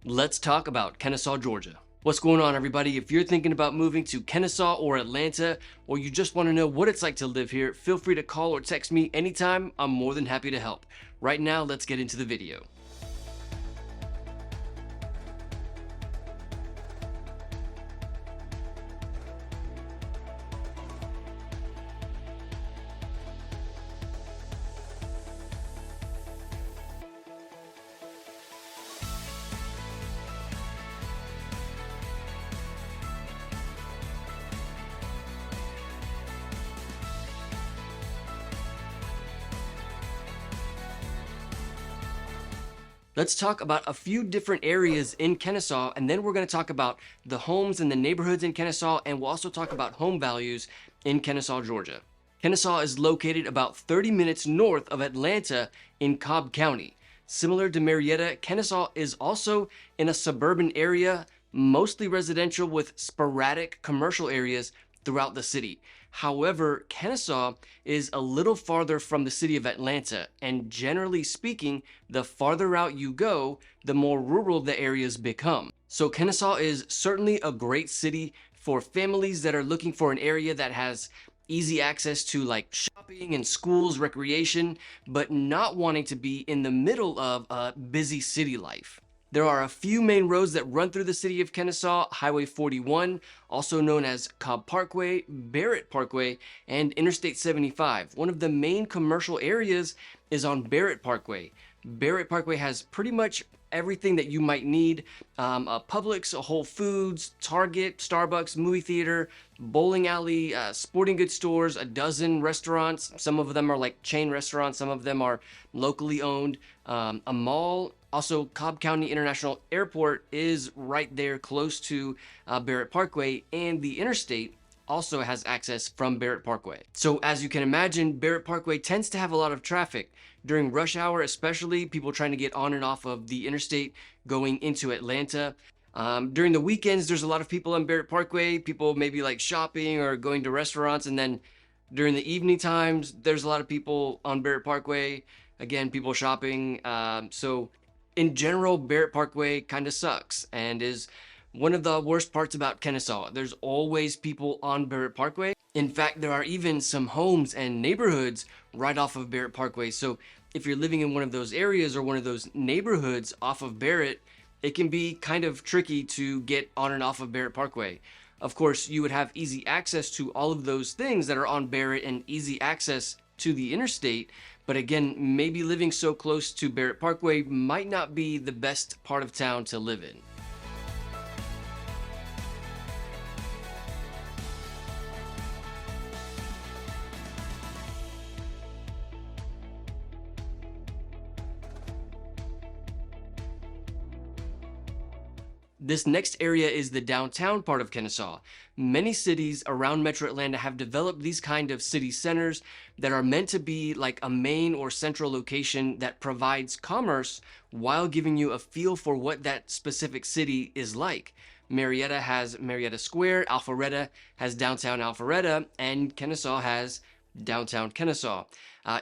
Let's talk about Kennesaw, Georgia. What's going on, everybody? If you're thinking about moving to Kennesaw or Atlanta, or you just want to know what it's like to live here, feel free to call or text me anytime. I'm more than happy to help. Right now, let's get into the video. Let's talk about a few different areas in Kennesaw, and then we're going to talk about the homes and the neighborhoods in Kennesaw, and we'll also talk about home values in Kennesaw, Georgia. Kennesaw is located about 30 minutes north of Atlanta in Cobb County. Similar to Marietta, Kennesaw is also in a suburban area, mostly residential with sporadic commercial areas throughout the city. However, Kennesaw is a little farther from the city of Atlanta, and generally speaking, the farther out you go, the more rural the areas become. So Kennesaw is certainly a great city for families that are looking for an area that has easy access to like shopping and schools, recreation, but not wanting to be in the middle of a busy city life. There are a few main roads that run through the city of Kennesaw: Highway 41, also known as Cobb Parkway, Barrett Parkway, and Interstate 75. One of the main commercial areas is on Barrett Parkway. Barrett Parkway has pretty much everything that you might need: a Publix, a Whole Foods, Target, Starbucks, movie theater, bowling alley, sporting goods stores, a dozen restaurants. Some of them are like chain restaurants, some of them are locally owned, a mall. Also, Cobb County International Airport is right there close to Barrett Parkway, and the interstate also has access from Barrett Parkway. So as you can imagine, Barrett Parkway tends to have a lot of traffic during rush hour, especially people trying to get on and off of the interstate going into Atlanta. During the weekends, there's a lot of people on Barrett Parkway, people maybe like shopping or going to restaurants, and then during the evening times, there's a lot of people on Barrett Parkway, again, people shopping. So in general, Barrett Parkway kind of sucks and is one of the worst parts about Kennesaw. There's always people on Barrett Parkway. In fact, there are even some homes and neighborhoods right off of Barrett Parkway. So if you're living in one of those areas or one of those neighborhoods off of Barrett, it can be kind of tricky to get on and off of Barrett Parkway. Of course, you would have easy access to all of those things that are on Barrett and easy access to the interstate. But again, maybe living so close to Barrett Parkway might not be the best part of town to live in. This next area is the downtown part of Kennesaw. Many cities around Metro Atlanta have developed these kind of city centers that are meant to be like a main or central location that provides commerce while giving you a feel for what that specific city is like. Marietta has Marietta Square, Alpharetta has downtown Alpharetta, and Kennesaw has downtown Kennesaw.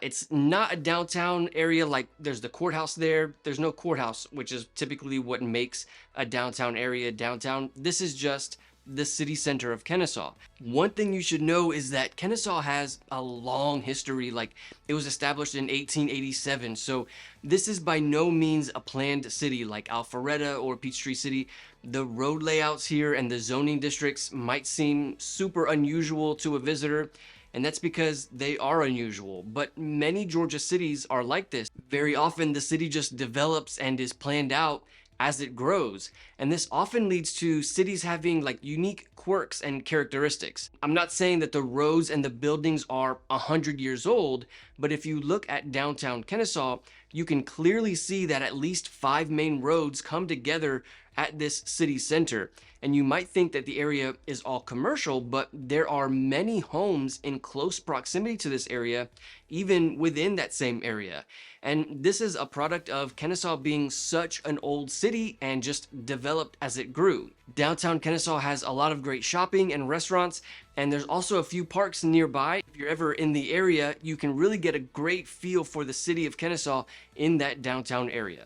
It's not a downtown area like there's the courthouse there. There's no courthouse, which is typically what makes a downtown area downtown. This is just the city center of Kennesaw. One thing you should know is that Kennesaw has a long history. Like, it was established in 1887. So this is by no means a planned city like Alpharetta or Peachtree City. The road layouts here and the zoning districts might seem super unusual to a visitor, and that's because they are unusual. But many Georgia cities are like this. Very often the city just develops and is planned out as it grows. And this often leads to cities having like unique quirks and characteristics. I'm not saying that the roads and the buildings are 100 years old, but if you look at downtown Kennesaw, you can clearly see that at least 5 main roads come together at this city center. And you might think that the area is all commercial, but there are many homes in close proximity to this area, even within that same area. And this is a product of Kennesaw being such an old city and just developed as it grew. Downtown Kennesaw has a lot of great shopping and restaurants, and there's also a few parks nearby. If you're ever in the area, you can really get a great feel for the city of Kennesaw in that downtown area.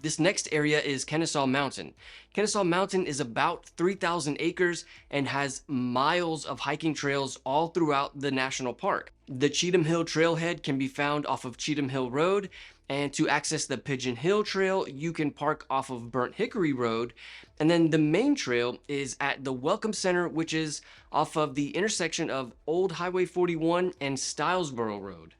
This next area is Kennesaw Mountain. Kennesaw Mountain is about 3,000 acres and has miles of hiking trails all throughout the national park. The Cheatham Hill Trailhead can be found off of Cheatham Hill Road, and to access the Pigeon Hill Trail, you can park off of Burnt Hickory Road. And then the main trail is at the Welcome Center, which is off of the intersection of Old Highway 41 and Stylesboro Road.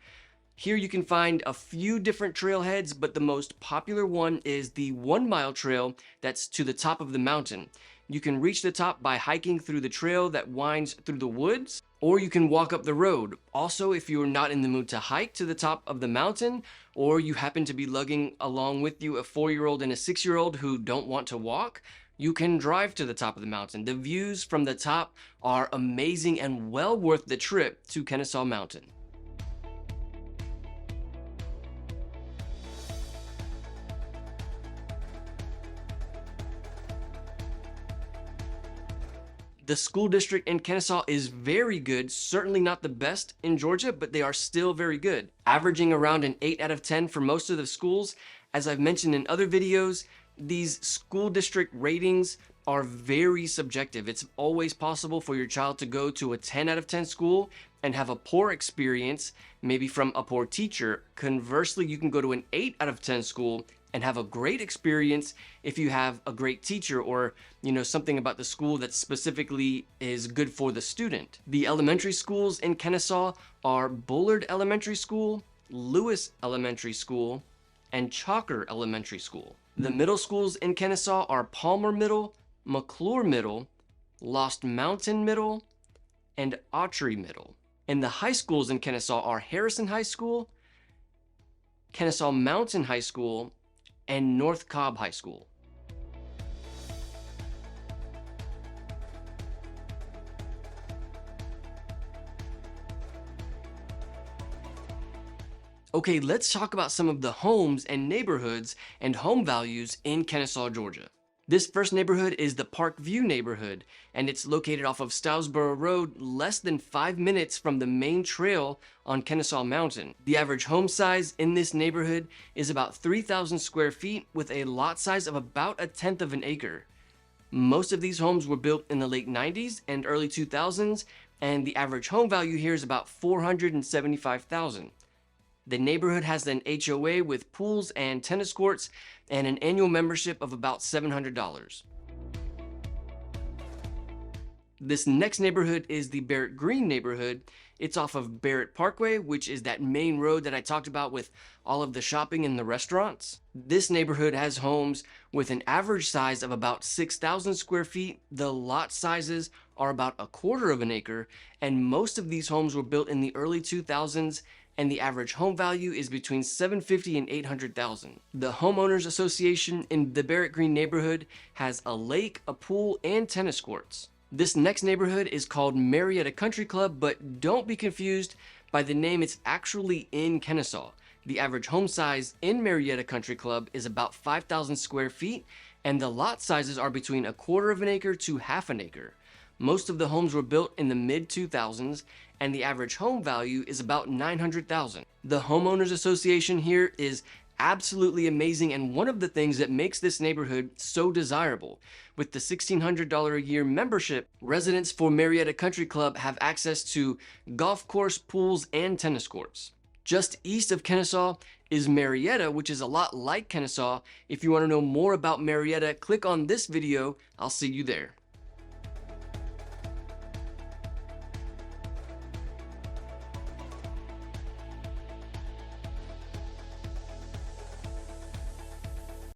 Here you can find a few different trailheads, but the most popular one is the 1 mile trail that's to the top of the mountain. You can reach the top by hiking through the trail that winds through the woods, or you can walk up the road. Also, if you're not in the mood to hike to the top of the mountain, or you happen to be lugging along with you a 4-year-old and a 6-year-old who don't want to walk, you can drive to the top of the mountain. The views from the top are amazing and well worth the trip to Kennesaw Mountain. The school district in Kennesaw is very good, certainly not the best in Georgia, but they are still very good, averaging around an 8 out of 10 for most of the schools. As I've mentioned in other videos, these school district ratings are very subjective. It's always possible for your child to go to a 10 out of 10 school and have a poor experience, maybe from a poor teacher. Conversely, you can go to an 8 out of 10 school and have a great experience if you have a great teacher, or something about the school that specifically is good for the student. The elementary schools in Kennesaw are Bullard Elementary School, Lewis Elementary School, and Chalker Elementary School. The middle schools in Kennesaw are Palmer Middle, McClure Middle, Lost Mountain Middle, and Autry Middle. And the high schools in Kennesaw are Harrison High School, Kennesaw Mountain High School, and North Cobb High School. Okay, let's talk about some of the homes and neighborhoods and home values in Kennesaw, Georgia. This first neighborhood is the Parkview neighborhood, and it's located off of Stylesboro Road, less than 5 minutes from the main trail on Kennesaw Mountain. The average home size in this neighborhood is about 3,000 square feet with a lot size of about 1/10 of an acre. Most of these homes were built in the late 90s and early 2000s, and the average home value here is about $475,000. The neighborhood has an HOA with pools and tennis courts and an annual membership of about $700. This next neighborhood is the Barrett Green neighborhood. It's off of Barrett Parkway, which is that main road that I talked about with all of the shopping and the restaurants. This neighborhood has homes with an average size of about 6,000 square feet. The lot sizes are about 1/4 of an acre, and most of these homes were built in the early 2000s, and the average home value is between $750,000 and $800,000. The homeowners association in the Barrett Green neighborhood has a lake, a pool, and tennis courts. This next neighborhood is called Marietta Country Club, but don't be confused by the name. It's actually in Kennesaw. The average home size in Marietta Country Club is about 5,000 square feet, and the lot sizes are between 1/4 of an acre to 1/2 an acre. Most of the homes were built in the mid-2000s, and the average home value is about $900,000. The homeowners association here is absolutely amazing, and one of the things that makes this neighborhood so desirable. With the $1,600 a year membership, residents for Marietta Country Club have access to golf course, pools, and tennis courts. Just east of Kennesaw is Marietta, which is a lot like Kennesaw. If you want to know more about Marietta, click on this video. I'll see you there.